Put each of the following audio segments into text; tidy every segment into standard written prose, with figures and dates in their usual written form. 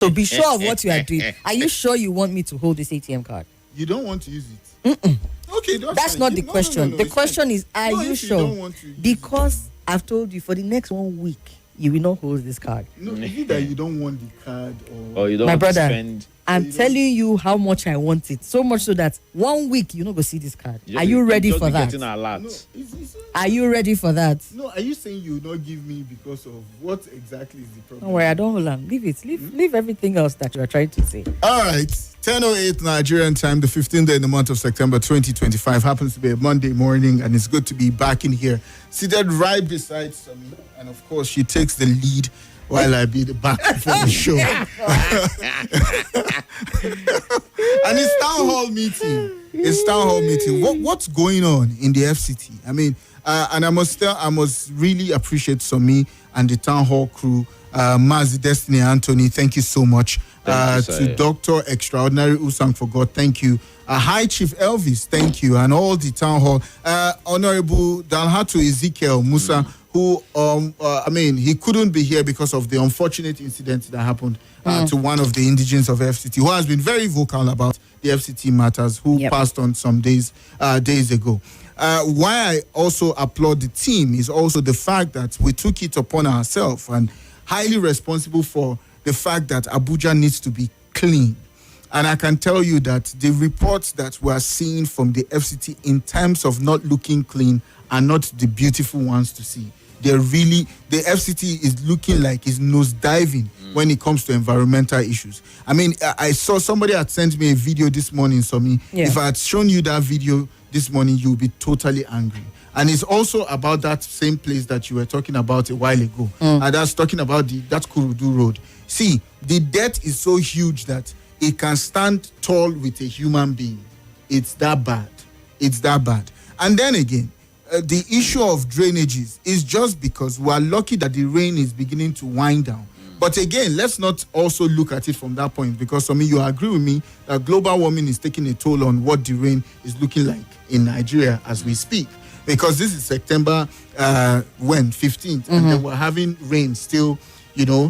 So be sure of what you are doing. Are you sure you want me to hold this ATM card? You don't want to use it. Okay, that's not the question. The question is, are you sure? Because I've told you for the next 1 week, you will not hold this card. No, is it that you don't want the card or you don't want to spend? I'm telling you how much I want it. So much so that 1 week you're not going to see this card. Are you ready for that? No, are you ready for that? No, are you saying you will not give me because of what exactly is the problem? Don't worry, I don't hold on. Leave it. Leave everything else that you are trying to say. All right. 10:08 Nigerian time, the 15th day in the month of September 2025. Happens to be a Monday morning, and it's good to be back in here. Seated right beside Somi, and of course, she takes the lead while I be the back for the show. And it's town hall meeting. What's going on in the FCT? I mean, and I must really appreciate Somi and the town hall crew. Mazi, Destiny, Anthony, thank you so much. To Dr. Extraordinary Usang for God, thank you. High Chief Elvis, thank you. And all the town hall. Honorable Dalhatu Ezekiel Musa, who, he couldn't be here because of the unfortunate incident that happened to one of the indigents of FCT, who has been very vocal about the FCT matters, who passed on some days ago. Why I also applaud the team is also the fact that we took it upon ourselves and highly responsible for the fact that Abuja needs to be clean. And I can tell you that the reports that we are seeing from the FCT in terms of not looking clean are not the beautiful ones to see. They're really, the FCT is looking like it's nosediving when it comes to environmental issues. I mean, I saw somebody had sent me a video this morning, Somi. Yeah. If I had shown you that video this morning, you'll be totally angry. And it's also about that same place that you were talking about a while ago. And that's talking about that Kurudu Road. See, the debt is so huge that it can stand tall with a human being. It's that bad. And then again, the issue of drainages is just because we are lucky that the rain is beginning to wind down. But again, let's not also look at it from that point, because I mean, you agree with me that global warming is taking a toll on what the rain is looking like in Nigeria as we speak. Because this is September 15th, and then we're having rain still.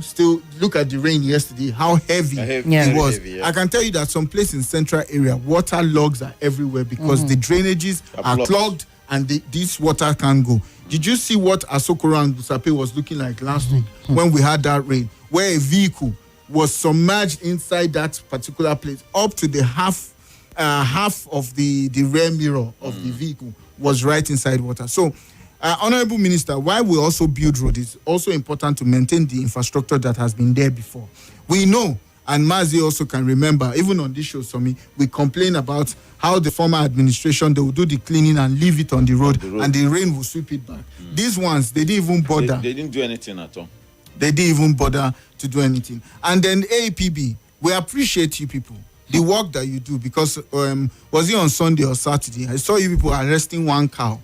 Still look at the rain yesterday, how heavy it was. Heavy, yeah. I can tell you that some place in central area, water logs are everywhere because the drainages are clogged and this water can't go. Did you see what Asokoro and Gusape was looking like last week when we had that rain, where a vehicle was submerged inside that particular place up to the half of the rear mirror of the vehicle was right inside water. So, Honorable Minister, while we also build roads, it's also important to maintain the infrastructure that has been there before. We know, and Mazi also can remember, even on this show, Somi, we complain about how the former administration, they will do the cleaning and leave it on the road, and the rain will sweep it back. These ones, they didn't even bother. They didn't do anything at all. They didn't even bother to do anything. And then APB, we appreciate you people, the work that you do, because was it on Sunday or Saturday? I saw you people arresting one cow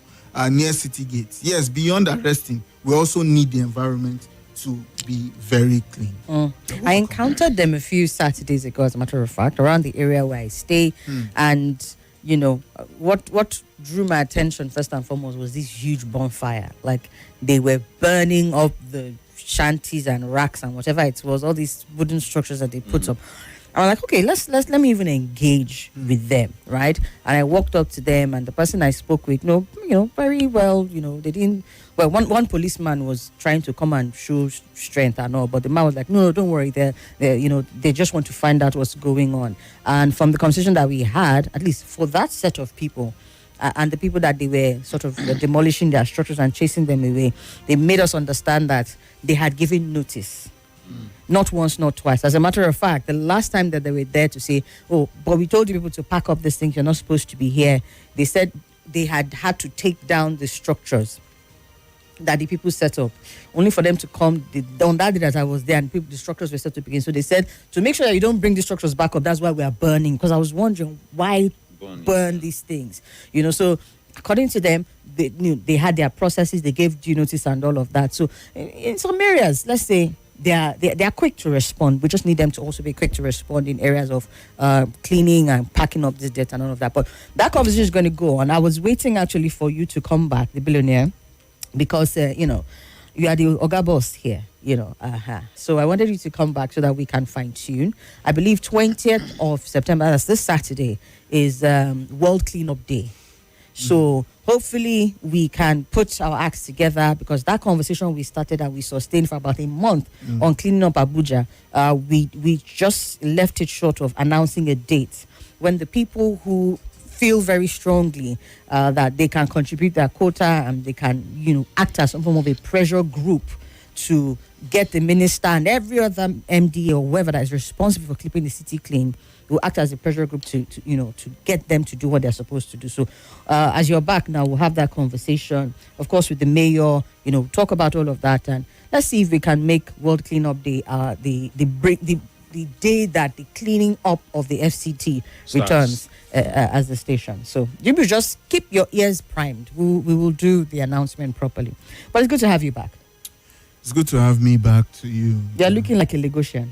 near City Gates. Yes, beyond arresting, we also need the environment to be very clean. I encountered them a few Saturdays ago, as a matter of fact, around the area where I stay. And, what drew my attention first and foremost was this huge bonfire. Like, they were burning up the shanties and racks and whatever it was, all these wooden structures that they put up. I was like, okay, let me even engage with them, right? And I walked up to them, and the person I spoke with, very well, they didn't. Well, one policeman was trying to come and show strength and all, but the man was like, no, don't worry, they just want to find out what's going on. And from the conversation that we had, at least for that set of people, and the people that they were sort of demolishing their structures and chasing them away, they made us understand that they had given notice. Not once, not twice. As a matter of fact, the last time that they were there to say, oh, but we told you people to pack up these things, you're not supposed to be here, they said they had to take down the structures that the people set up, only for them to come on that day that I was there, and the structures were set up again. So they said, to make sure that you don't bring the structures back up, that's why we are burning. Because I was wondering, why burn these things? So according to them, they had their processes, they gave due notice and all of that. So in some areas, let's say, they are quick to respond. We just need them to also be quick to respond in areas of cleaning and packing up this dirt and all of that. But that conversation is going to go on. I was waiting actually for you to come back, the billionaire, because You are the Oga boss here, So I wanted you to come back so that we can fine tune. I believe 20th of September, that's this Saturday, is World Cleanup Day. So hopefully we can put our acts together, because that conversation we started and we sustained for about a month on cleaning up Abuja, we just left it short of announcing a date when the people who feel very strongly that they can contribute their quota and they can, act as some form of a pressure group to get the minister and every other MD or whoever that is responsible for keeping the city clean, will act as a pressure group to get them to do what they're supposed to do. So as you're back now, we'll have that conversation, of course, with the mayor, talk about all of that, and let's see if we can make World Cleanup Day the day that the cleaning up of the FCT returns as the station. So you just keep your ears primed. We will do the announcement properly. But it's good to have you back. It's good to have me back to you. You're looking like a Lagosian.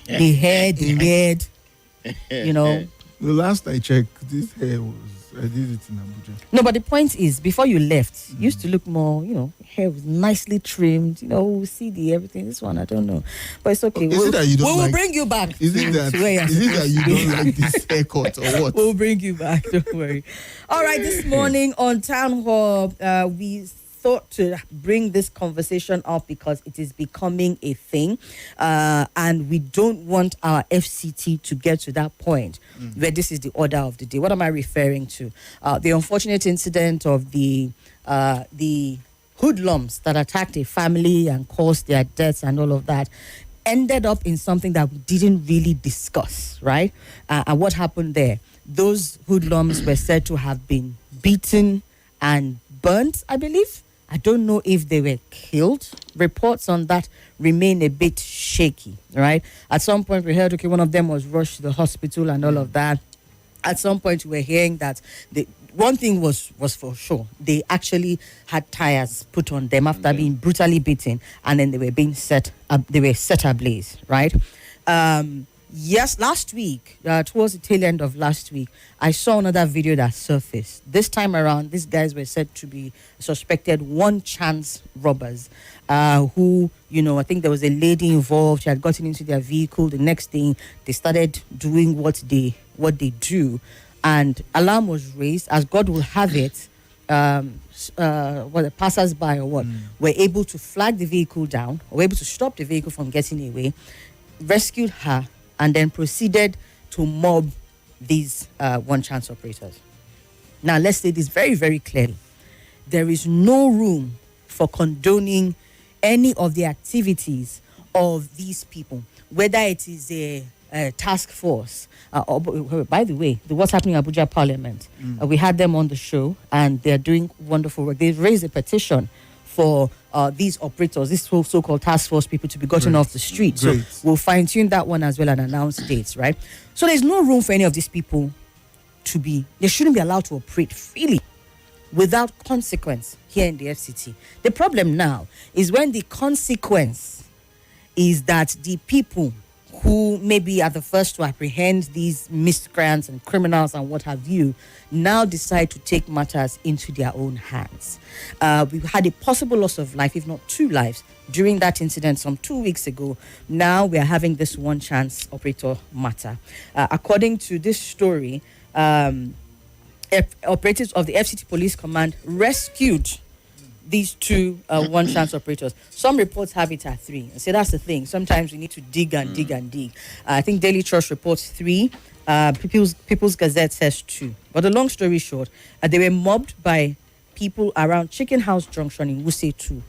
The hair, the beard, The last I checked, this hair I did it in Abuja. No, but the point is, before you left, you used to look more, hair was nicely trimmed, see the everything. This one, I don't know. But it's okay. Is it that you don't we'll bring you back. Is it that you don't like this haircut or what? We'll bring you back, don't worry. All right, this morning on Townhall, we thought to bring this conversation up because it is becoming a thing, and we don't want our FCT to get to that point where this is the order of the day. What am I referring to? The unfortunate incident of the hoodlums that attacked a family and caused their deaths and all of that ended up in something that we didn't really discuss, right? And what happened there? Those hoodlums were said to have been beaten and burnt, I believe. I don't know if they were killed. Reports on that remain a bit shaky, right? At some point, we heard, one of them was rushed to the hospital and all of that. At some point, we were hearing that one thing was for sure. They actually had tires put on them after being brutally beaten, and then they were being set ablaze, right? Yes, last week, towards the tail end of last week, I saw another video that surfaced. This time around, these guys were said to be suspected one-chance robbers who, I think there was a lady involved. She had gotten into their vehicle. The next thing, they started doing what they do. And alarm was raised. As God will have it, the passers-by were able to flag the vehicle down, were able to stop the vehicle from getting away, rescued her, and then proceeded to mob these one-chance operators. Now, let's say this very, very clearly. There is no room for condoning any of the activities of these people, whether it is a task force. By the way, what's happening in Abuja Parliament, we had them on the show, and they're doing wonderful work. They've raised a petition for these operators, these so-called task force people, to be gotten off the street. So we'll fine-tune that one as well and announce dates, right? So there's no room for any of these people they shouldn't be allowed to operate freely without consequence here in the FCT. The problem now is when the consequence is that the people who maybe are the first to apprehend these miscreants and criminals and what have you, now decide to take matters into their own hands. We've had a possible loss of life, if not 2 lives, during that incident some 2 weeks ago. Now we are having this one-chance operator matter. According to this story, operatives of the FCT Police Command rescued these 2 one-chance operators. Some reports have it at 3. And so that's the thing. Sometimes we need to dig and dig and dig. I think Daily Trust reports 3. People's Gazette says 2. But the long story short, they were mobbed by people around Chicken House Junction in Wuse 2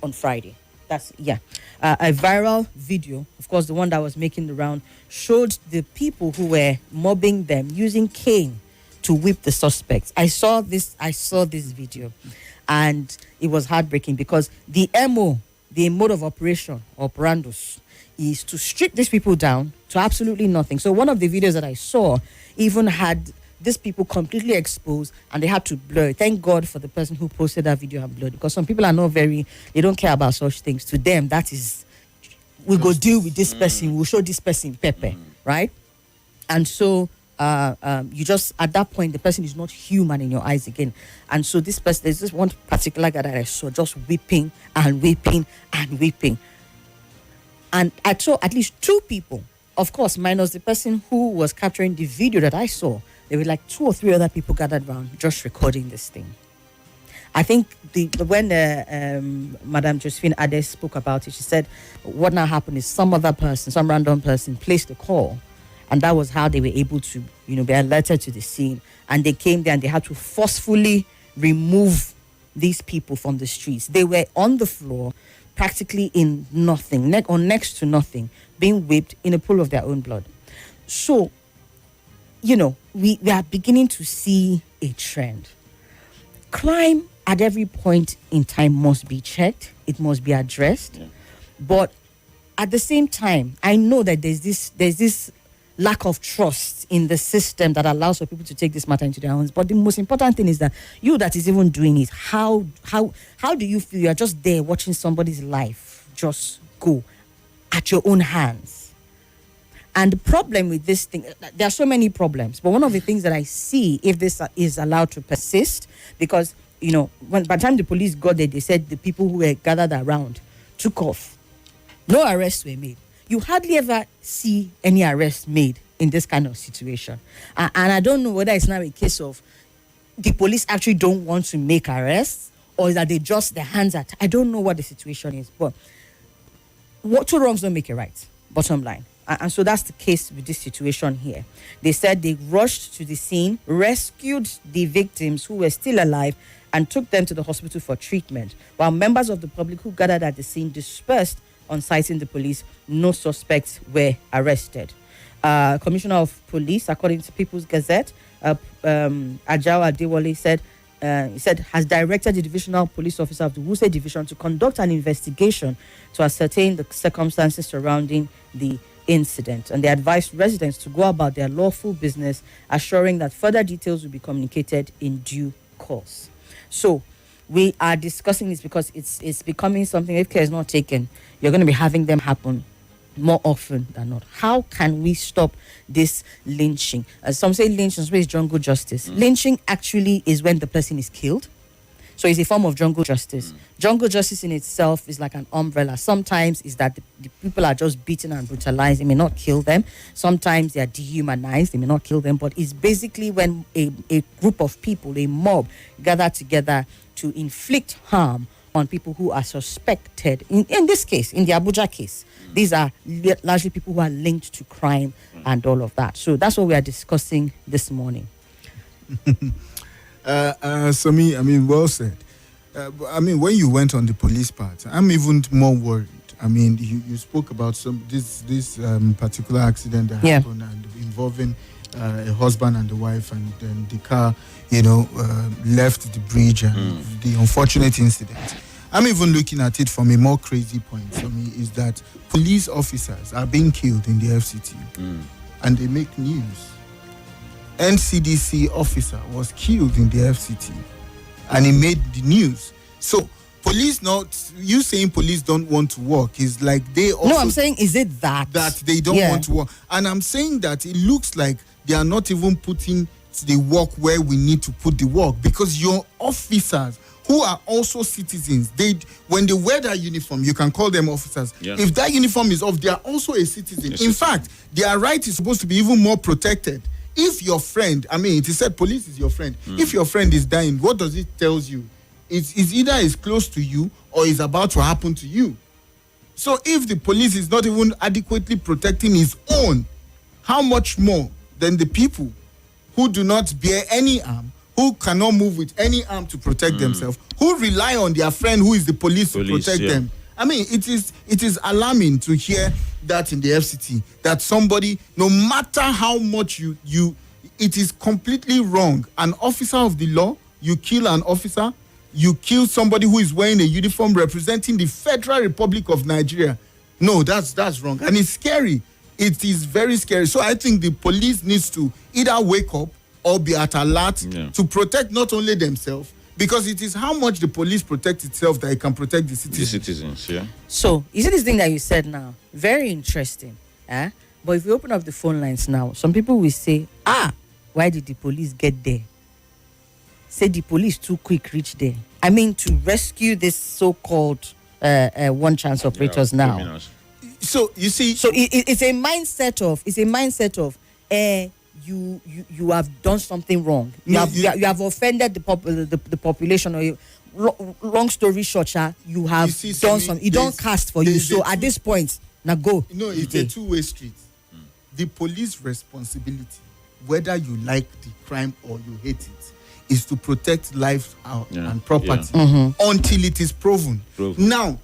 on Friday. A viral video, of course, the one that was making the round, showed the people who were mobbing them using cane to whip the suspects. I saw this video. And it was heartbreaking because the mode of operation, operandus, is to strip these people down to absolutely nothing. So one of the videos that I saw even had these people completely exposed and they had to blur. Thank God for the person who posted that video and blurred, because some people are not they don't care about such things. To them, that is, we go deal with this person, we'll show this person pepper, right? And so you just, at that point, the person is not human in your eyes again. And so this person, there's this one particular guy that I saw just weeping and weeping and weeping. And I saw at least 2 people, of course, minus the person who was capturing the video that I saw. There were like 2 or 3 other people gathered around just recording this thing. I think when Madame Josephine Ade spoke about it, she said what now happened is some random person placed a call, and that was how they were able to, be alerted to the scene. And they came there and they had to forcefully remove these people from the streets. They were on the floor, practically in nothing, or next to nothing, being whipped in a pool of their own blood. So, we are beginning to see a trend. Crime at every point in time must be checked. It must be addressed. Yeah. But at the same time, I know that there's this lack of trust in the system that allows for people to take this matter into their hands. But the most important thing is that you that is even doing it, how do you feel? You're just there watching somebody's life just go at your own hands. And the problem with this thing, there are so many problems, but one of the things that I see, if this is allowed to persist, because, by the time the police got there, they said the people who were gathered around took off. No arrests were made. You hardly ever see any arrests made in this kind of situation. And I don't know whether it's now a case of the police actually don't want to make arrests, or is that they just, their hands are I don't know what the situation is. But 2 wrongs don't make it right, bottom line. And so that's the case with this situation here. They said they rushed to the scene, rescued the victims who were still alive, and took them to the hospital for treatment. While members of the public who gathered at the scene dispersed on citing the police, no suspects were arrested. Commissioner of Police, according to People's Gazette, Ajao Adewale said, has directed the divisional police officer of the Wuse division to conduct an investigation to ascertain the circumstances surrounding the incident, and they advised residents to go about their lawful business, assuring that further details will be communicated in due course. So we are discussing this because it's becoming something, if care is not taken, you're going to be having them happen more often than not. How can we stop this lynching? Some say lynching is jungle justice. Lynching actually is when the person is killed. So it's a form of jungle justice. Jungle justice in itself is like an umbrella. Sometimes is that the people are just beaten and brutalized. They may not kill them. Sometimes they are dehumanized. They may not kill them. But it's basically when a group of people, a mob, gather together to inflict harm on people who are suspected. In this case, in the Abuja case, these are largely people who are linked to crime and all of that. So that's what we are discussing this morning. Somi, well said. When you went on the police part, I'm even more worried. You spoke about this particular accident that happened and involving a husband and a wife, and then the car, left the bridge, and the unfortunate incident. I'm even looking at it from a more crazy point for me, is that police officers are being killed in the FCT, and they make news. NCDC officer was killed in the FCT, and he made the news. So police you saying police don't want to work is like they also... No, I'm saying, is it that they don't want to work? And I'm saying that it looks like they are not even putting the work where we need to put the work, because your officers who are also citizens, when they wear that uniform, you can call them officers. Yeah. If that uniform is off, they are also a citizen. In fact, their right is supposed to be even more protected. If your friend, it is said police is your friend. If your friend is dying, what does it tell you? It's either is close to you or is about to happen to you. So if the police is not even adequately protecting his own, how much more than the people who do not bear any arm, who cannot move with any arm to protect themselves, who rely on their friend who is the police to protect them. It is alarming to hear that in the FCT, that somebody, no matter how much it is completely wrong. An officer of the law, you kill an officer, you kill somebody who is wearing a uniform representing the Federal Republic of Nigeria. No, that's wrong. And it's scary. It is very scary. So I think the police needs to either wake up or be at alert to protect not only themselves, because it is how much the police protect itself that it can protect the citizens. The citizens, yeah. So, you see this thing that you said now? Very interesting. But But if you open up the phone lines now, some people will say, why did the police get there? Say the police too quick reach there. I mean, to rescue this so-called one chance operators now. Criminals. So you see, it's a mindset of you have done something wrong. You have offended the population. Or long story short, you have done something. You don't cast for you. So at this point, now go. It's a two-way street. The police responsibility, whether you like the crime or you hate it, is to protect life and property until it is proven. Now,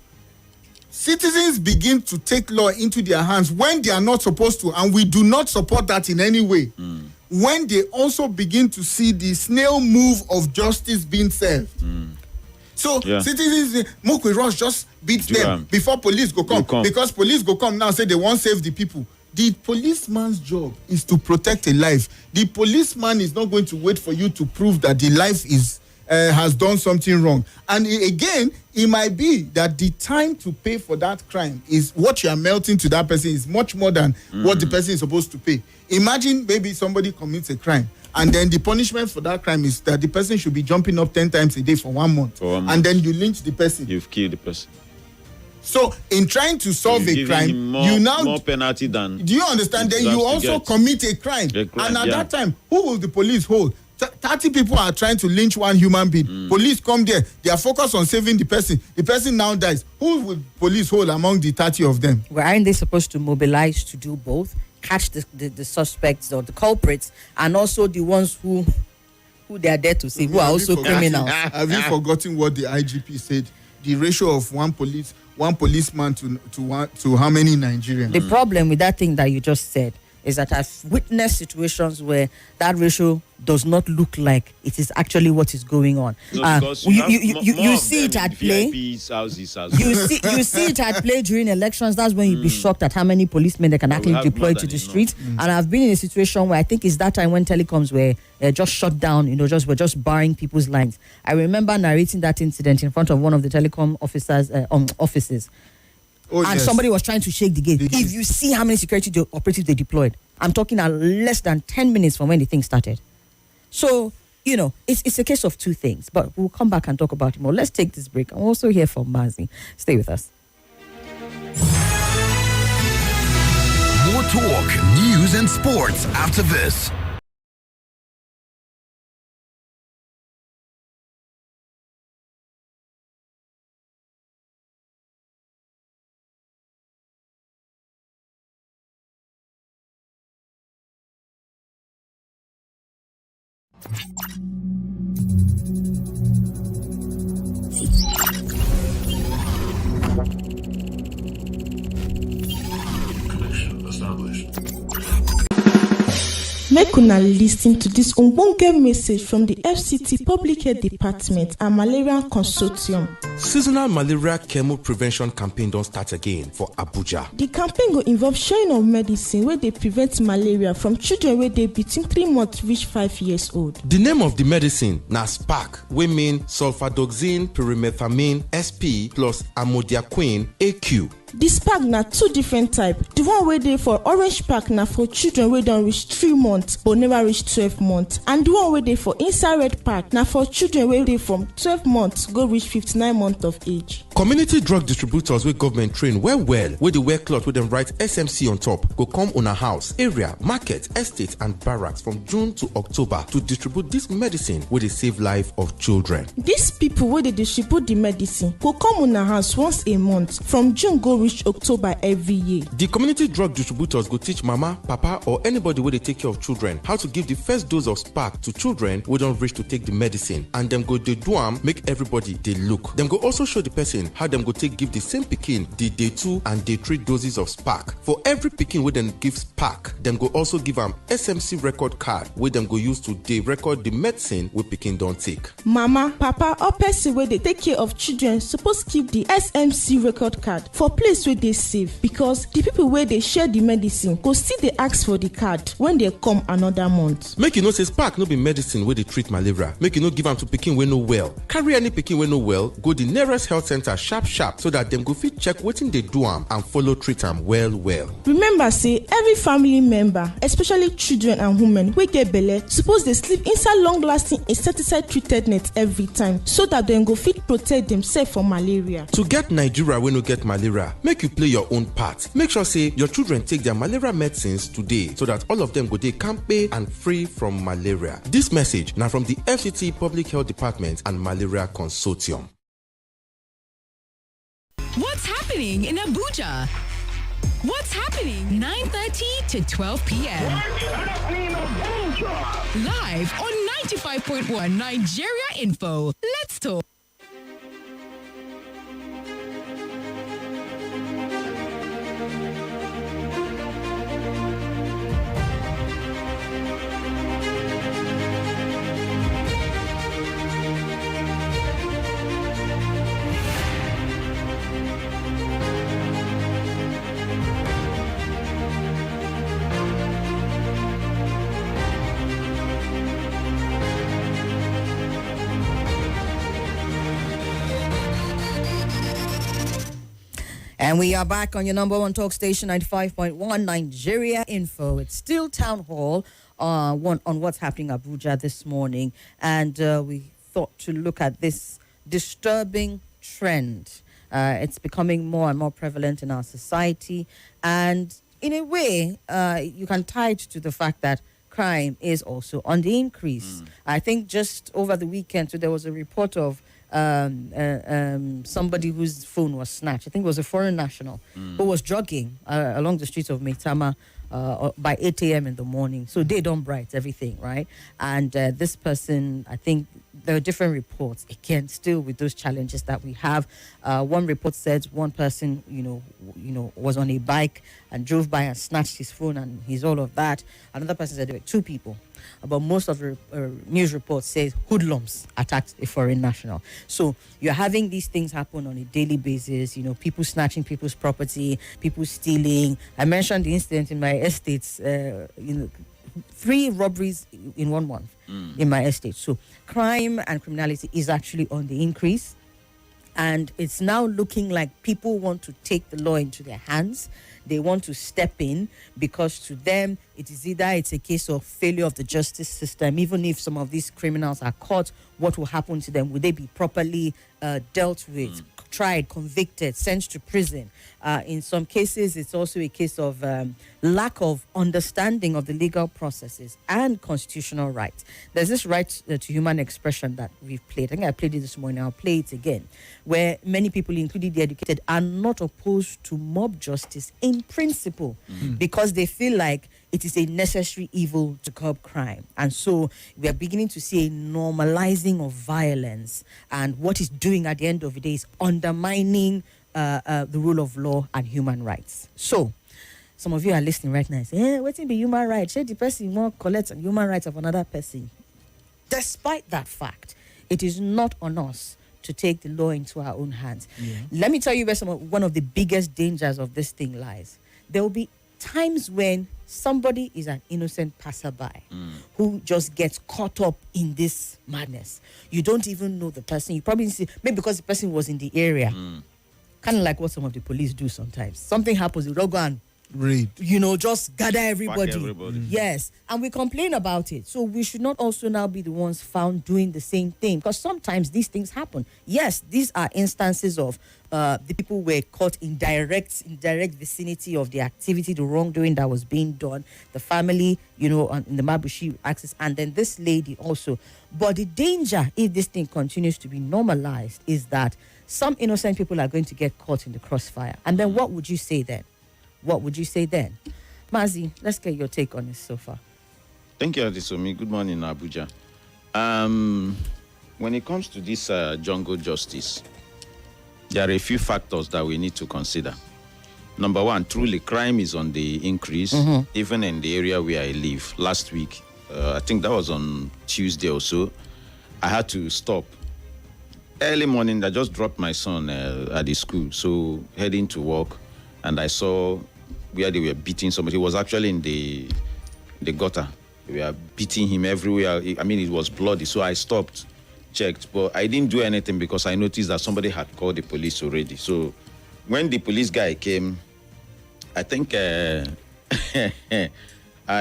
citizens begin to take law into their hands when they are not supposed to, and we do not support that in any way. When they also begin to see the snail move of justice being served. So citizens say, "Make we rush, just beat them before police go come." Because police go come now, say they won't save the people. The policeman's job is to protect a life. The policeman is not going to wait for you to prove that the life has done something wrong. And again, it might be that the time to pay for that crime is what you are melting to that person is much more than what the person is supposed to pay. Imagine maybe somebody commits a crime, and then the punishment for that crime is that the person should be jumping up 10 times a day for 1 month. And then you lynch the person. You've killed the person. So, in trying to solve a crime, you now more penalty than. Do you understand? Then you also commit a crime. And at that time, who will the police hold? 30 people are trying to lynch one human being. Police come there. They are focused on saving the person. The person now dies. Who will police hold among the 30 of them? Well, aren't they supposed to mobilize to do both? Catch the suspects or the culprits, and also the ones who they are there to save, who are also criminals. Have you forgotten what the IGP said? The ratio of one policeman to how many Nigerians? The problem with that thing that you just said is that I've witnessed situations where that ratio does not look like it is actually what is going on. No, you see it at play. You see it at play during elections. That's when you'll be shocked at how many policemen they can actually deploy to the street. And I've been in a situation where I think it's that time when telecoms were just shut down. We're just barring people's lines. I remember narrating that incident in front of one of the telecom officers' offices. Somebody was trying to shake the gate. If you see how many security operatives they deployed, I'm talking at less than 10 minutes from when the thing started. So, it's a case of two things, but we'll come back and talk about it more. Let's take this break. I'm also here for Mazi. Stay with us. More talk, news and sports after this. Make una listen to this ogbonge message from the FCT Public Health Department and Malaria Consortium. Seasonal malaria chemo prevention campaign don't start again for Abuja. The campaign will involve sharing of medicine where they prevent malaria from children where they between 3 months reach 5 years old. The name of the medicine na SPAC, wey mean sulfadoxine pyrimethamine SP plus amodiaquine AQ. This pack na 2 different types. The one where they for orange pack na for children where don't reach 3 months but never reach 12 months. And the one where they for inside red pack na for children where they from 12 months go reach 59 months of age. Community drug distributors where government train well where they wear cloth with them write SMC on top go come on a house, area, market, estate and barracks from June to October to distribute this medicine where they save life of children. These people where they distribute the medicine go come on a house once a month from June go reach October every year. The community drug distributors go teach mama, papa or anybody where they take care of children how to give the first dose of SPAC to children who don't reach to take the medicine, and them go they do am make everybody they look. Them go also show the person how them go take give the same pikin the day 2 and day 3 doses of SPAC. For every pikin where them give SPAC, them go also give am SMC record card where them go use to they record the medicine where pikin don't take. Mama, papa or person where they take care of children supposed keep the SMC record card for place where they save, because the people where they share the medicine go see they ask for the card when they come another month. Make you know say SPAC no be medicine where they treat malaria. Make you no give am to pikin wey no well. Carry any pikin wey no well, go the nearest health center malaria sharp so that them go fit check wetin dey do am and follow treat am well. Remember say every family member, especially children and women wey get belle, suppose dey sleep inside long-lasting insecticide treated net every time so that dem go fit protect themselves from malaria. To get Nigeria wey no get malaria, make you play your own part. Make sure say your children take their malaria medicines today so that all of them go dey kampe and free from malaria. This message na from the FCT Public Health Department and Malaria Consortium. What's happening in Abuja? What's happening 9:30 to 12 p.m. Live on 95.1 Nigeria Info. Let's talk. And we are back on your number one talk station, 95.1 Nigeria Info. It's still Townhall on what's happening in Abuja this morning. And we thought to look at this disturbing trend. It's becoming more and more prevalent in our society. And in a way, you can tie it to the fact that crime is also on the increase. I think just over the weekend, so there was a report of somebody whose phone was snatched. I think it was a foreign national who was jogging along the streets of Maitama by 8 a.m. in the morning. So day dawn bright, everything, right? And this person, I think there are different reports, again, still with those challenges that we have. One report said one person, was on a bike and drove by and snatched his phone and he's all of that. Another person said there were two people. But most of the news reports say hoodlums attacked a foreign national. So you're having these things happen on a daily basis, people snatching people's property, people stealing. I mentioned the incident in my estates, 3 robberies in 1 month in my estate. So crime and criminality is actually on the increase. And it's now looking like people want to take the law into their hands. They want to step in because to them, it's a case of failure of the justice system. Even if some of these criminals are caught, what will happen to them? Will they be properly dealt with, tried, convicted, sent to prison? In some cases, it's also a case of lack of understanding of the legal processes and constitutional rights. There's this right to human expression that we've played. I think I played it this morning. I'll play it again, where many people, including the educated, are not opposed to mob justice in principle because they feel like it is a necessary evil to curb crime. And so we are beginning to see a normalizing of violence. And what it's doing at the end of the day is undermining the rule of law and human rights. So some of you are listening right now and say, what's in the human rights? Should the person won't collect the human rights of another person? Despite that fact, it is not on us to take the law into our own hands. Yeah. Let me tell you where one of the biggest dangers of this thing lies. There will be times when somebody is an innocent passerby who just gets caught up in this madness. You don't even know the person. You probably see, maybe because the person was in the area. Kind of like what some of the police do sometimes. Something happens, they'll go and raid. Just gather everybody. Yes. And we complain about it. So we should not also now be the ones found doing the same thing. Because sometimes these things happen. Yes, these are instances of the people were caught in direct vicinity of the activity, the wrongdoing that was being done. The family, in the Mabushi axis. And then this lady also. But the danger, if this thing continues to be normalized, is that some innocent people are going to get caught in the crossfire. And then what would you say then? Mazi, let's get your take on this so far. Thank you, Somi. Good morning, Abuja. When it comes to this jungle justice, there are a few factors that we need to consider. Number one, truly crime is on the increase, even in the area where I live. Last week, I think that was on Tuesday or so, I had to stop. Early morning, I just dropped my son at the school, so heading to work, and I saw where they were beating somebody. He was actually in the gutter. They were beating him everywhere. I mean, it was bloody, so I stopped checked, but I didn't do anything because I noticed that somebody had called the police already. So when the police guy came, I think I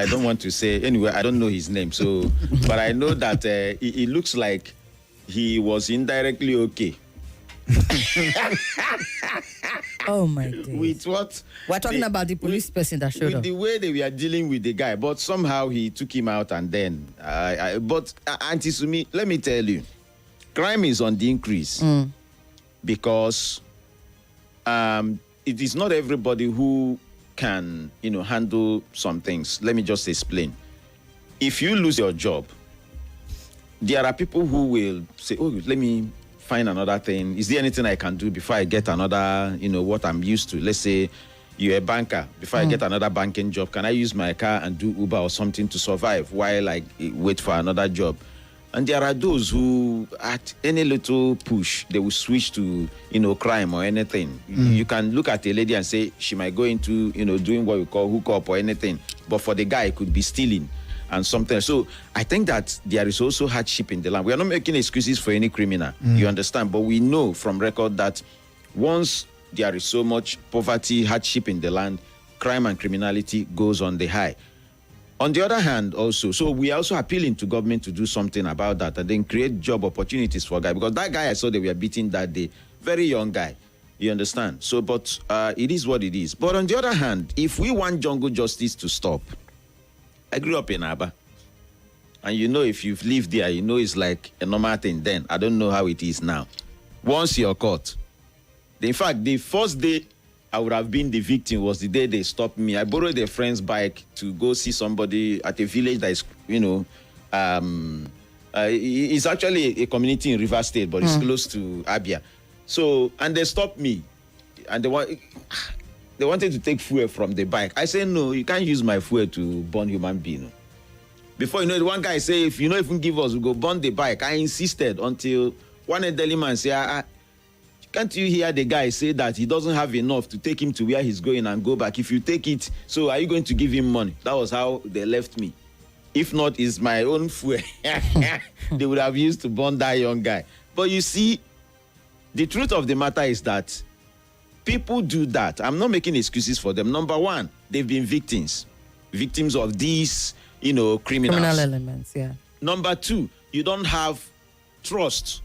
don't want to say anyway. I don't know his name, so but I know that it looks like he was indirectly okay. Oh my God! With what We're talking about the police person that showed with up. the way they were dealing with the guy, but somehow he took him out, and then but Auntie Sumi, let me tell you, crime is on the increase because it is not everybody who can handle some things. Let me just explain. If you lose your job, there are people who will say, "Oh, let me find another thing. Is there anything I can do before I get another, what I'm used to? Let's say you're a banker. Before I get another banking job, can I use my car and do Uber or something to survive while I wait for another job?" And there are those who, at any little push, they will switch to, crime or anything. You can look at a lady and say she might go into, doing what we call hookup or anything. But for the guy, it could be stealing and something. So I think that there is also hardship in the land. We are not making excuses for any criminal, you understand? But we know from record that once there is so much poverty, hardship in the land, crime and criminality goes on the high. On the other hand, also, so we are also appealing to government to do something about that and then create job opportunities for guy. Because that guy I saw they were beating that day, very young guy, you understand? So, but it is what it is. But on the other hand, if we want jungle justice to stop, I grew up in Aba. And if you've lived there, it's like a normal thing then. I don't know how it is now. Once you're caught, in fact, the first day I would have been the victim was the day they stopped me. I borrowed a friend's bike to go see somebody at a village that is, it's actually a community in Rivers State, but it's close to Abia. So, and they stopped me. And they wanted to take fuel from the bike. I said, no, you can't use my fuel to burn human being. Before the one guy say, if you don't even give us, we go burn the bike. I insisted until one elderly man said, can't you hear the guy say that he doesn't have enough to take him to where he's going and go back? If you take it, so are you going to give him money? That was how they left me. If not, it's my own fuel they would have used to burn that young guy. But you see, the truth of the matter is that people do that. I'm not making excuses for them. Number one, they've been victims of these, criminals. Criminal elements, yeah. Number two, you don't have trust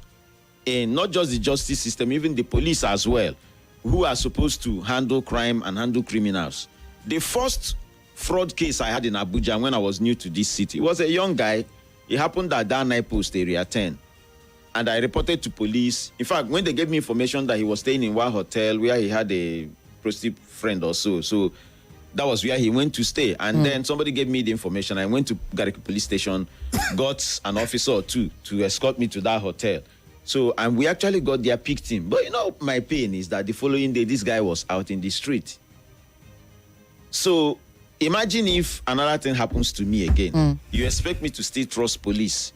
in not just the justice system, even the police as well, who are supposed to handle crime and handle criminals. The first fraud case I had in Abuja when I was new to this city was a young guy. It happened at that night post area 10. And I reported to police. In fact, when they gave me information that he was staying in one hotel where he had a prostitute friend or so that was where he went to stay. And then somebody gave me the information. I went to Gariki police station, got an officer or two to escort me to that hotel. So, and we actually got there, picked him. But my pain is that the following day, this guy was out in the street. So, imagine if another thing happens to me again. You expect me to still trust police?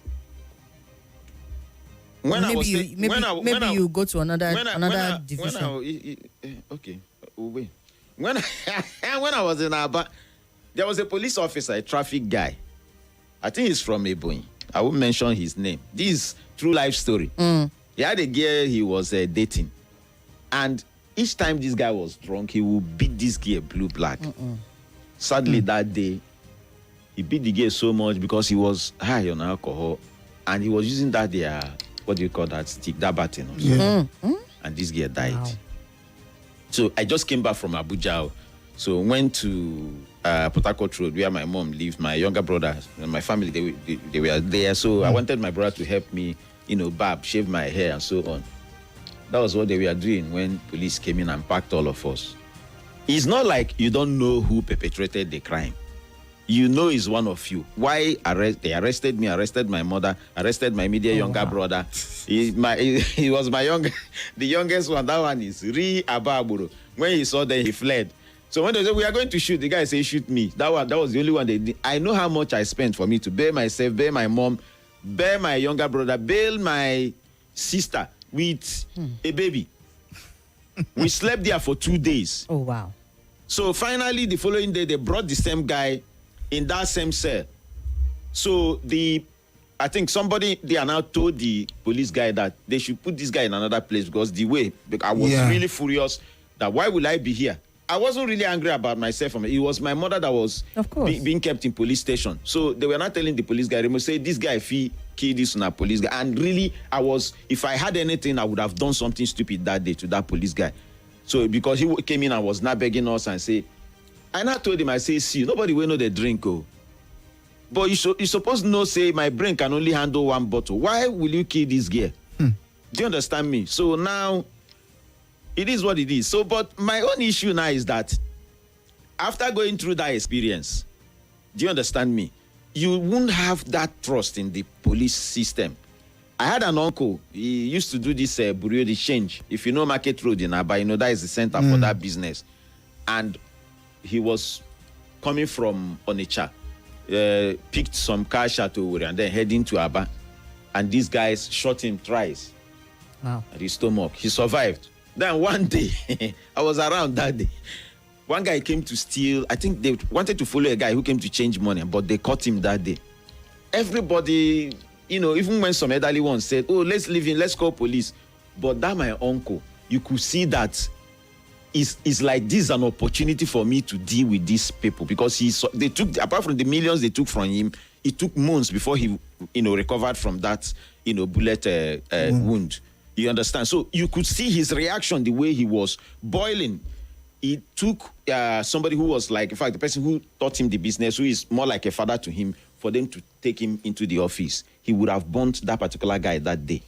Maybe you go to another division. Okay, wait. When I was in Aba, there was a police officer, a traffic guy. I think he's from Ebonyi. I won't mention his name. This is true life story. He had a girl he was dating. And each time this guy was drunk, he would beat this girl blue-black. Sadly, that day, he beat the girl so much because he was high on alcohol. And he was using that what do you call that stick, that baton. And this girl died. Wow. So I just came back from Abuja. So went to Port Harcourt Road where my mom lived, my younger brother and my family, they were there. So I wanted my brother to help me, barb, shave my hair and so on. That was what they were doing when police came in and packed all of us. It's not like you don't know who perpetrated the crime. It's one of you. Why they arrested me, arrested my mother, arrested my immediate younger brother. He was the youngest one. That one is Ababuro. When he saw that, he fled. So when they said, we are going to shoot, the guy said, shoot me. That was the only one they did. I know how much I spent for me to bail myself, bail my mom, bail my younger brother, bail my sister with a baby. We slept there for 2 days. Oh, wow. So finally, the following day, they brought the same guy in that same cell. So the I think somebody there now told the police guy that they should put this guy in another place because the way I was really furious that why will I be here? I wasn't really angry about myself. It was my mother that was being kept in police station. So they were not telling the police guy, they must say, this guy, if he killed this on a police guy. And really, if I had anything, I would have done something stupid that day to that police guy. So because he came in and was not begging us and say, I now told him, I say, see, nobody will know the drink, oh. But you supposed to know, say, my brain can only handle one bottle. Why will you kill this guy? Do you understand me? So now, it is what it is. So, but my own issue now is that after going through that experience, do you understand me? You won't have that trust in the police system. I had an uncle. He used to do this Bureau de Change. If you know Market Road in Aba, you know that is the center for that business. And he was coming from Onitsha. Picked some cash at Owerri and then heading to Aba. And these guys shot him twice. Wow. At his stomach. He survived. Then one day, I was around that day. One guy came to steal. I think they wanted to follow a guy who came to change money, but they caught him that day. Everybody, even when some elderly ones said, oh, let's leave him, let's call police. But that my uncle, you could see that it's like this is an opportunity for me to deal with these people because they took, apart from the millions they took from him, it took months before he, recovered from that, bullet wound. You understand? So you could see his reaction, the way he was boiling. It took somebody who was like, in fact, the person who taught him the business, who is more like a father to him, for them to take him into the office. He would have burnt that particular guy that day.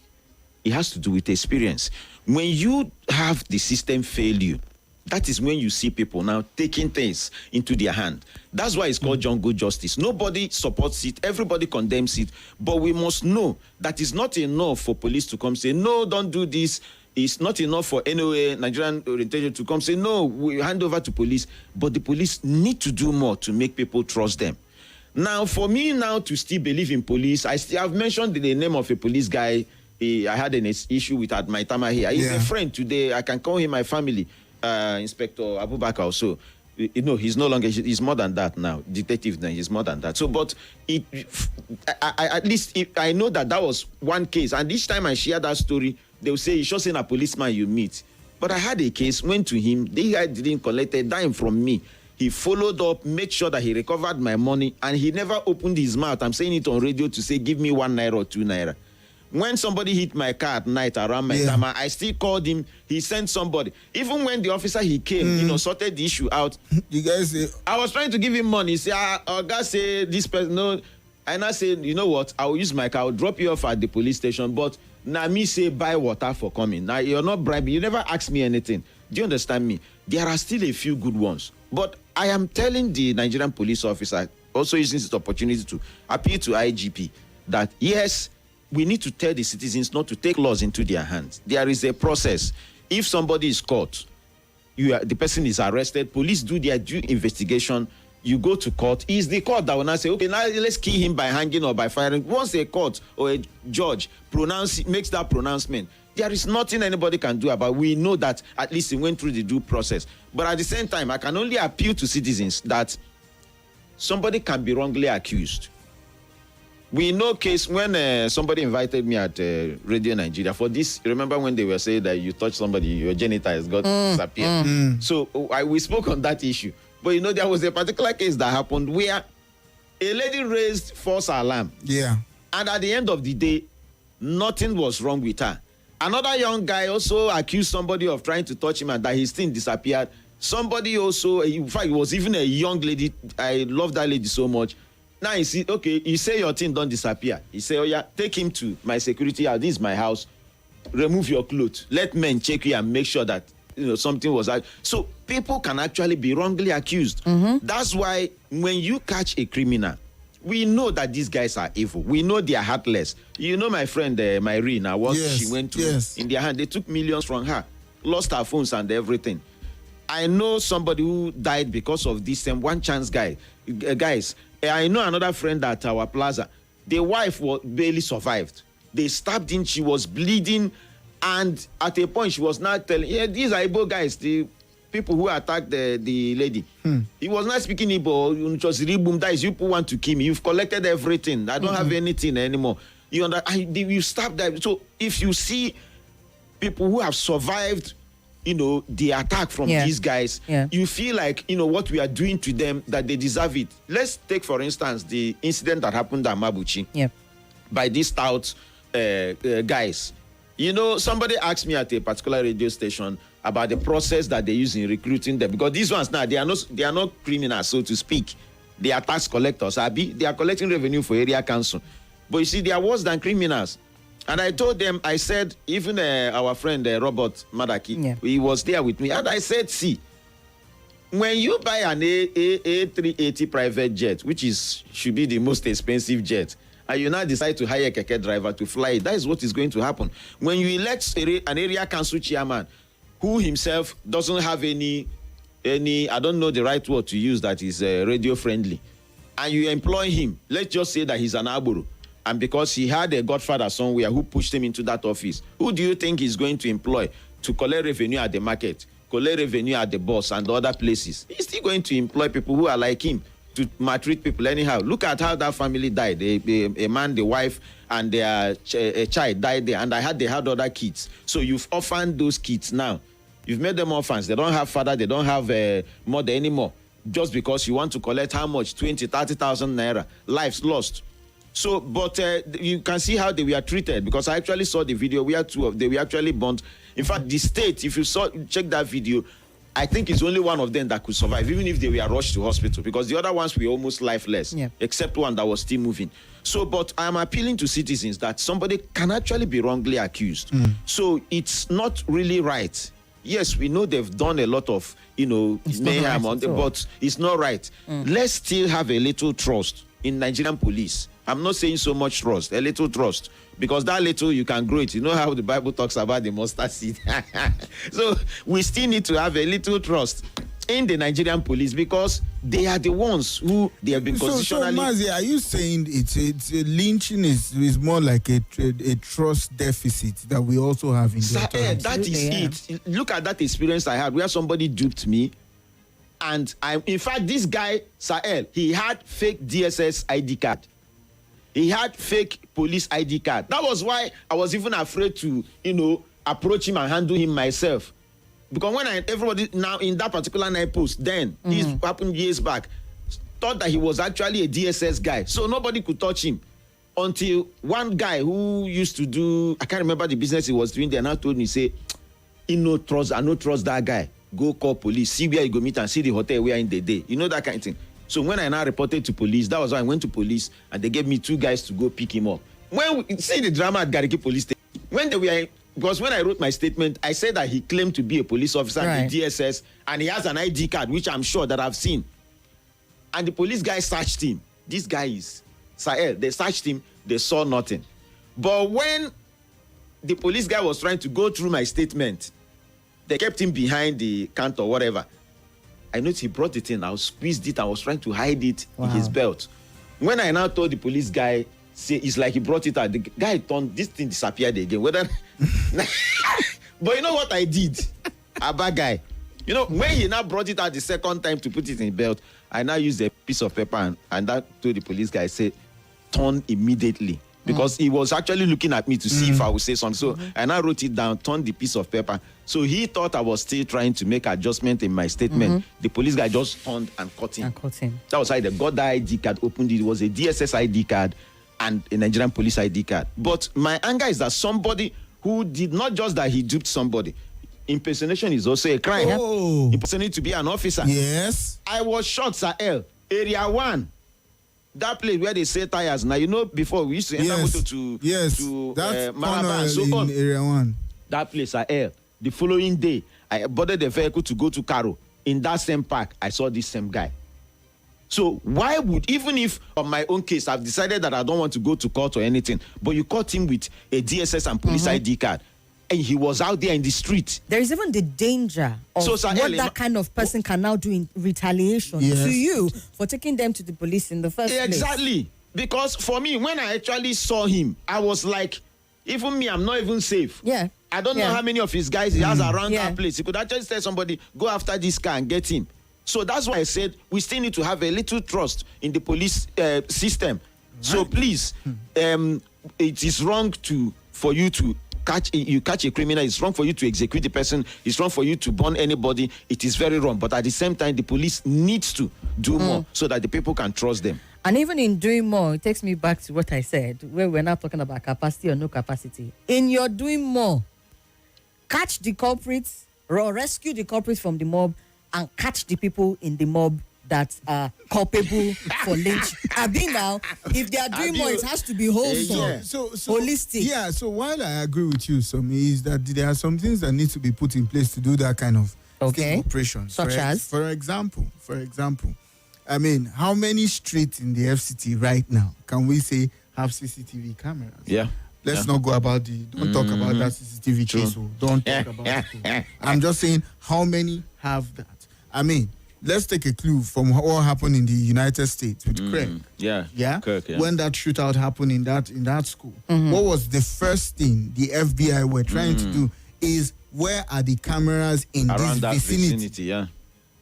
It has to do with experience. When you have the system fail you, that is when you see people now taking things into their hand. That's why it's called jungle justice. Nobody supports it. Everybody condemns it. But we must know that it's not enough for police to come say, no, don't do this. It's not enough for NOA, Nigerian Orientation, to come say, no, we hand over to police. But the police need to do more to make people trust them. Now, for me now to still believe in police, I've mentioned the name of a police guy I had an issue with at my time here. He's a friend today. I can call him my family. Inspector Abubakar. So, he's no longer, he's more than that now. Detective now, he's more than that. So, but at least I know that was one case. And each time I share that story, they'll say, you're just saying a policeman you meet. But I had a case, went to him, the guy didn't collect a dime from me. He followed up, made sure that he recovered my money, and he never opened his mouth. I'm saying it on radio to say, give me 1 naira or 2 naira. When somebody hit my car at night around my time, I still called him. He sent somebody. Even when the officer he came, sorted the issue out. You guys say, I was trying to give him money. He said, God say this person, no. And I said, you know what? I will use my car. I'll drop you off at the police station. But now me say buy water for coming. Now you're not bribing. You never asked me anything. Do you understand me? There are still a few good ones. But I am telling the Nigerian police officer, also using this opportunity to appeal to IGP, that yes, we need to tell the citizens not to take laws into their hands. There is a process. If somebody is caught, the person is arrested, police do their due investigation, you go to court. It's the court that will now say, okay, now let's kill him by hanging or by firing. Once a court or a judge makes that pronouncement, there is nothing anybody can do about it. We know that at least he went through the due process. But at the same time, I can only appeal to citizens that somebody can be wrongly accused. We know case when somebody invited me at Radio Nigeria for this. Remember when they were saying that you touch somebody, your genitals got disappeared. So we spoke on that issue. But there was a particular case that happened where a lady raised false alarm. Yeah. And at the end of the day, nothing was wrong with her. Another young guy also accused somebody of trying to touch him and that his thing disappeared. Somebody also, in fact, it was even a young lady. I love that lady so much. Now you see, okay, you say your thing don't disappear. He say, oh yeah, take him to my security house. This is my house. Remove your clothes. Let men check you and make sure that something was out. So people can actually be wrongly accused. That's why when you catch a criminal, we know that these guys are evil. We know they are heartless. My friend Myrina, what she went to in their hand, they took millions from her, lost her phones and everything. I know somebody who died because of this one chance guy. Guys, I know another friend at our plaza. The wife barely survived. They stabbed him. She was bleeding. And at a point, she was not telling, these are Igbo guys. The people who attacked the lady. He was not speaking Igbo. Just boom. That is, you people want to kill me. You've collected everything. I don't have anything anymore. You stop that. So if you see people who have survived, the attack from these guys, you feel like, what we are doing to them, that they deserve it. Let's take, for instance, the incident that happened at Mabuchi by these stout guys. Somebody asked me at a particular radio station about the process that they use in recruiting them, because these ones now, they are not criminals, so to speak. They are tax collectors. They are collecting revenue for area council. But you see, they are worse than criminals. And I told them, I said, even our friend Robert Madaki, he was there with me. And I said, see, when you buy an A380 private jet, which should be the most expensive jet, and you now decide to hire a keke driver to fly it, that is what is going to happen. When you elect an area council chairman who himself doesn't have any, I don't know the right word to use that is radio friendly, and you employ him, let's just say that he's an Aburu, and because he had a godfather somewhere who pushed him into that office, who do you think he's going to employ to collect revenue at the market, collect revenue at the boss and the other places? He's still going to employ people who are like him to maltreat people anyhow. Look at how that family died. A man, the wife, and their a child died there, and they had other kids. So you've orphaned those kids now. You've made them orphans. They don't have father. They don't have mother anymore. Just because you want to collect how much? 20, 30,000 naira. Lives lost. So, but you can see how they were treated, because I actually saw the video where two of them were actually burnt. In fact, the state, if you check that video, I think it's only one of them that could survive, even if they were rushed to hospital, because the other ones were almost lifeless, except one that was still moving. So, but I'm appealing to citizens that somebody can actually be wrongly accused. So it's not really right. Yes, we know they've done a lot of, mayhem, but it's not right. Let's still have a little trust in Nigerian police. I'm not saying so much trust, a little trust, because that little you can grow it. You know how the Bible talks about the mustard seed. So we still need to have a little trust in the Nigerian police, because they are the ones who they have been constitutionally. So Mazi, are you saying it's lynching is more like a trust deficit that we also have in the times? That is it. Look at that experience I had where somebody duped me. And in fact, this guy, Sahel, he had fake DSS ID card. He had fake police ID card. That was why I was even afraid to, approach him and handle him myself. Because when everybody now in that particular night post, then this happened years back, thought that he was actually a DSS guy. So nobody could touch him until one guy who used to do, I can't remember the business he was doing there, now told me, say, I no trust that guy. Go call police, see where you go meet and see the hotel where in the day. You know, that kind of thing. So when I now reported to police, that was why I went to police, and they gave me 2 guys to go pick him up. When we see the drama at Gariki police station, because when I wrote my statement, I said that he claimed to be a police officer in the DSS, and he has an ID card, which I'm sure that I've seen. And the police guy searched him. This guy is Sahel. They searched him, they saw nothing. But when the police guy was trying to go through my statement, they kept him behind the counter or whatever. I noticed he brought it in. I squeezed it. I was trying to hide it in his belt. When I now told the police guy, it's like he brought it out. The guy turned, this thing disappeared again. But you know what I did? A bad guy. When he now brought it out the second time to put it in belt, I now used a piece of paper and that told the police guy, say, turn immediately. Because he was actually looking at me to see if I would say something. So I now wrote it down, turned the piece of paper. So he thought I was still trying to make adjustment in my statement. The police guy just turned and cut him. That was how they got the ID card, opened it. It was a DSS ID card and a Nigerian police ID card. But my anger is that somebody who did not just that he duped somebody. Impersonation is also a crime. Impersonating to be an officer. Yes. I was shot, Sahel, Area 1. That place where they say tires. Now, before we used to enter motor to Maraba and so on. Area 1. That place, Sahel. The following day, I boarded the vehicle to go to Karo. In that same park, I saw this same guy. So why would, even if on my own case, I've decided that I don't want to go to court or anything, but you caught him with a DSS and police ID card, and he was out there in the street. There is even the danger of what that kind of person can now do in retaliation to you for taking them to the police in the first place. Exactly. Because for me, when I actually saw him, I was like, Even me, I'm not even safe. Yeah. I don't know how many of his guys he has around that place. He could actually tell somebody, go after this car and get him. So that's why I said we still need to have a little trust in the police system. Right. So please, it is wrong for you to catch a criminal. It's wrong for you to execute the person. It's wrong for you to burn anybody. It is very wrong. But at the same time, the police needs to do more so that the people can trust them. And even in doing more, it takes me back to what I said, where we're not talking about capacity or no capacity. In your doing more, catch the culprits, or rescue the culprits from the mob, and catch the people in the mob that are culpable for lynch. Now, if they are doing more, it has to be wholesome, so holistic. Yeah, so while I agree with you, Somi, is that there are some things that need to be put in place to do that kind of operation. Such as? For example, I mean, how many streets in the FCT right now can we say have CCTV cameras? Yeah. Let's not go about don't talk about that CCTV case. Don't talk about it. I'm just saying, how many have that? I mean, let's take a clue from what happened in the United States with Craig. Yeah. Kirk, When that shootout happened in that school, what was the first thing the FBI were trying to do is, where are the cameras in around this that vicinity?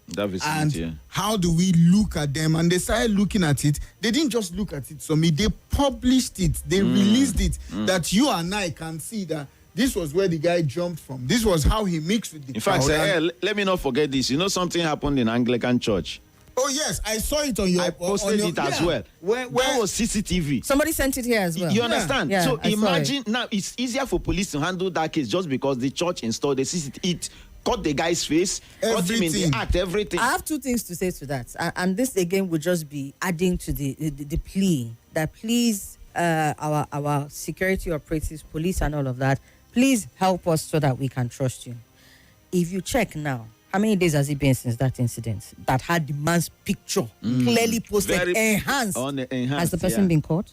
That vicinity, and how do we look at them? And they started looking at it. They didn't just look at it, Somi. They published it. They released it that you and I can see that this was where the guy jumped from. This was how he mixed with the crowd. In fact, let me not forget this. You know, something happened in Anglican Church. Oh yes, I saw it on your. I posted it as well. Where was CCTV? Somebody sent it here as well. You understand? Yeah, so I imagine now, it's easier for police to handle that case just because the church installed the CCTV. It cut the guy's face, cut him in the act, everything. I have two things to say to that, and this again would just be adding to the plea that please, our security operatives, police, and all of that, please help us so that we can trust you. If you check now, how many days has it been since that incident that had the man's picture clearly posted, enhanced? Has the person been caught?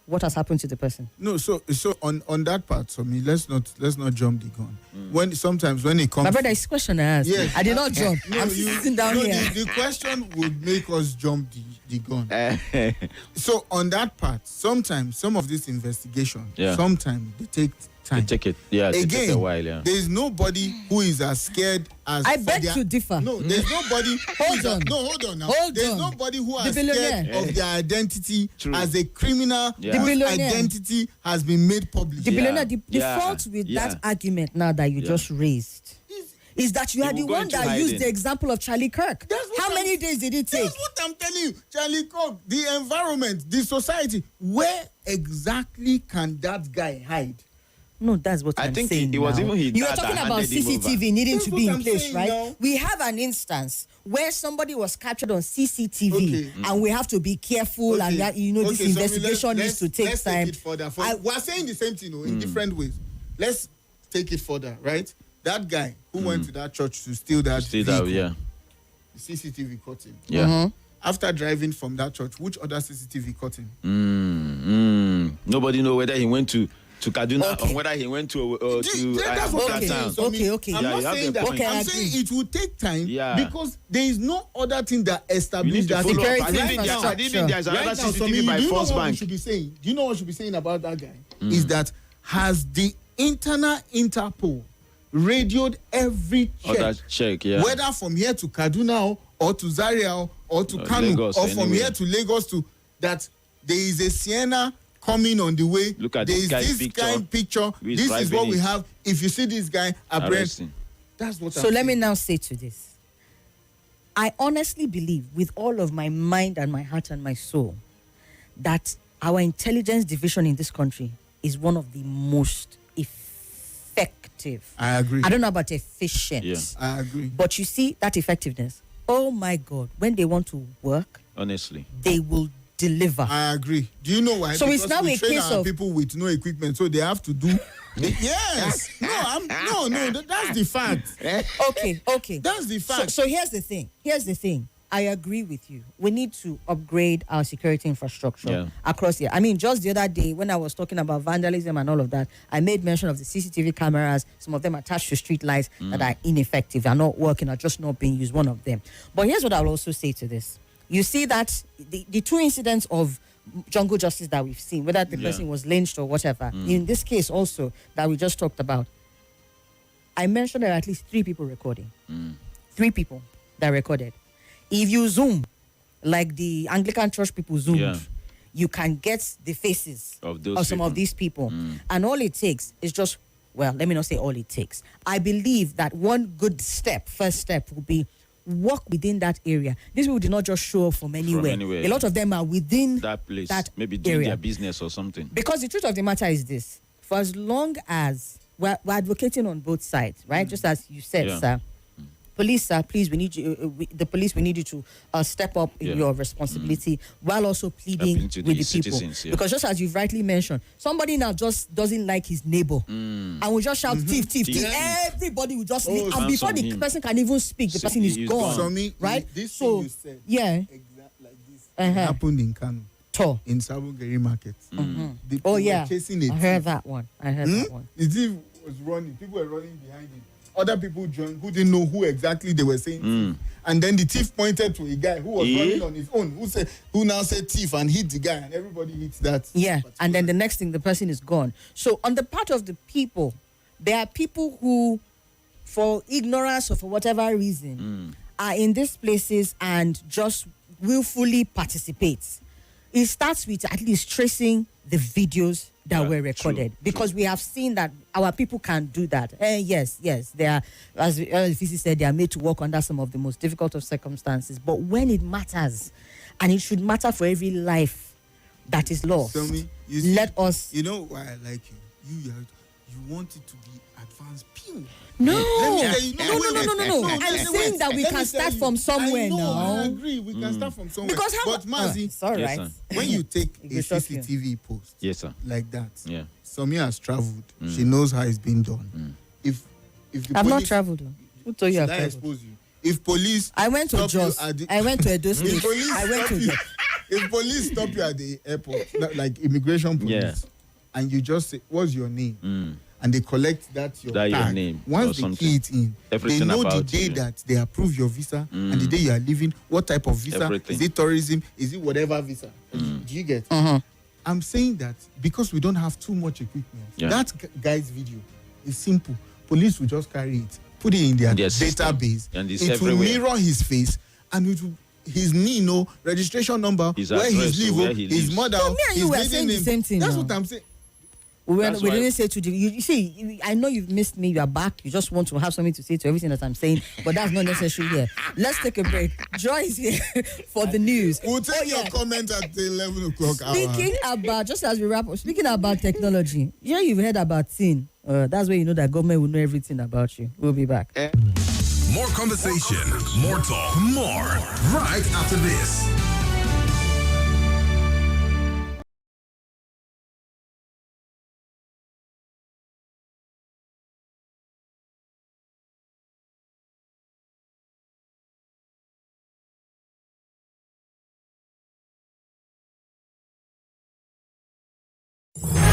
What has happened to the person? No, so on that part, so let's not jump the gun. Sometimes when it comes, my brother, it's a question I asked. Yes. I did not jump. I'm sitting down here. The question would make us jump the gun. So on that part, sometimes some of this investigation, sometimes they take time. They take it. Yeah, Again, it takes a while. Yeah. There's nobody who is as scared as. I beg to differ. No, there's nobody. Hold on. Hold on now. Hold there's on. nobody who The is scared billionaire. of their identity as a criminal The whose billionaire. identity has been made public. The billionaire, the fault with that argument now that you just raised is that you are the will go one into that used hiding. the example of Charlie Kirk. How many days did it take? That's what I'm telling you. Charlie Kirk, the environment, the society. Where exactly can that guy hide? No, that's what I I'm think saying. it was even his you were dad talking that about handed him over. CCTV needing That's to be what in I'm place, saying right? now. We have an instance where somebody was captured on CCTV, and we have to be careful, and that, this so investigation needs to take time. Take it further. We're saying the same thing in different ways. Let's take it further, right? That guy who went to that church to steal that vehicle, the CCTV caught him. Yeah. After driving from that church, which other CCTV caught him? Nobody know whether he went to Kaduna or whether he went to that's what I'm saying. town. Okay. I'm not saying that. I'm saying it will take time because there is no other thing that establishes that security I didn't there's another right now, CCTV by First Bank. Do you know what we should be saying about that guy? Is that has the internal Interpol radioed every check, whether from here to Kaduna or to Zaria or to Kano Lagos, or from here to Lagos to that there is a Sienna coming on the way. Look at there is this this kind picture. This is what we have. If you see this guy, that's what. So let me now say to this. I honestly believe with all of my mind and my heart and my soul that our intelligence division in this country is one of the most effective. I agree. I don't know about efficient. Yeah. I agree. But you see that effectiveness. Oh my God. When they want to work, honestly, they will deliver. I agree. Do you know why? So because it's now we a train case our of people with no equipment, so they have to do. Yes. That's the fact. Okay. That's the fact. So here's the thing. I agree with you. We need to upgrade our security infrastructure across here. I mean, just the other day when I was talking about vandalism and all of that, I made mention of the CCTV cameras, some of them attached to street lights that are ineffective, are not working, are just not being used, one of them. But here's what I'll also say to this. You see that the two incidents of jungle justice that we've seen, whether the person was lynched or whatever. In this case also that we just talked about, I mentioned there are at least 3 people recording. 3 people that recorded. If you zoom, like the Anglican church people zoomed, you can get the faces of some of these people. And all it takes is just, well, let me not say all it takes. I believe that one good first step would be walk within that area. These people did not just show up from anywhere. A lot of them are within that place, that maybe doing area. their business or something. Because the truth of the matter is this: for as long as we're advocating on both sides, right? Just as you said, sir. Police, sir, please, we need you. The police, we need you to step up in your responsibility while also pleading with the people. Because just as you've rightly mentioned, somebody now just doesn't like his neighbor and will just shout thief, thief, thief. Everybody will just leave. And before the person can even speak, the person is gone. Somi, right? This thing you said, like this happened in Kano. In Sabongeri Market. Oh yeah, chasing a I heard that one. The thief was running. People were running behind him. Other people joined who didn't know who exactly they were saying. And then the thief pointed to a guy who was running on his own, who now said thief and hit the guy, and everybody hits that. Yeah, and then the next thing, the person is gone. So on the part of the people, there are people who, for ignorance or for whatever reason, are in these places and just willfully participate. It starts with at least tracing the videos that were recorded, because we have seen that our people can do that. Yes, they are, as Effizy said, they are made to work under some of the most difficult of circumstances. But when it matters, and it should matter for every life that is lost, let us. You know why I like you? You want it to be advanced. Pew. No. No. I'm saying that we can start from somewhere now. I agree. We can start from somewhere. Because but Mazi, it's all right. When you take a CCTV post, like that, Somi has traveled. She knows how it's been done. If the I've police, not traveled. Who told you I've traveled? Expose you? If police, I went to Jos. I went to Edo State. If police stop you at the airport, like immigration police, and you just say, "What's your name?" and they collect your tag. Name. Once they key it in, they know the day that they approve your visa and the day you are leaving, what type of visa, is it tourism, is it whatever visa, do you get? I'm saying that because we don't have too much equipment, that guy's video is simple. Police will just carry it, put it in their database, and it will mirror his face, and it will, his NINO registration number, where he's living, his mother, his maiden name. The same thing. That's what I'm saying. We didn't say to you see, I know you've missed me, you are back, you just want to have something to say to everything that I'm saying, but that's not necessary here. Let's take a break. Joy is here for the news. We'll take your comment at the 11 o'clock hour. Speaking about, just as we wrap up, speaking about technology, you've heard about TIN. That's where you know that government will know everything about you. We'll be back. More conversation, more talk, more right after this.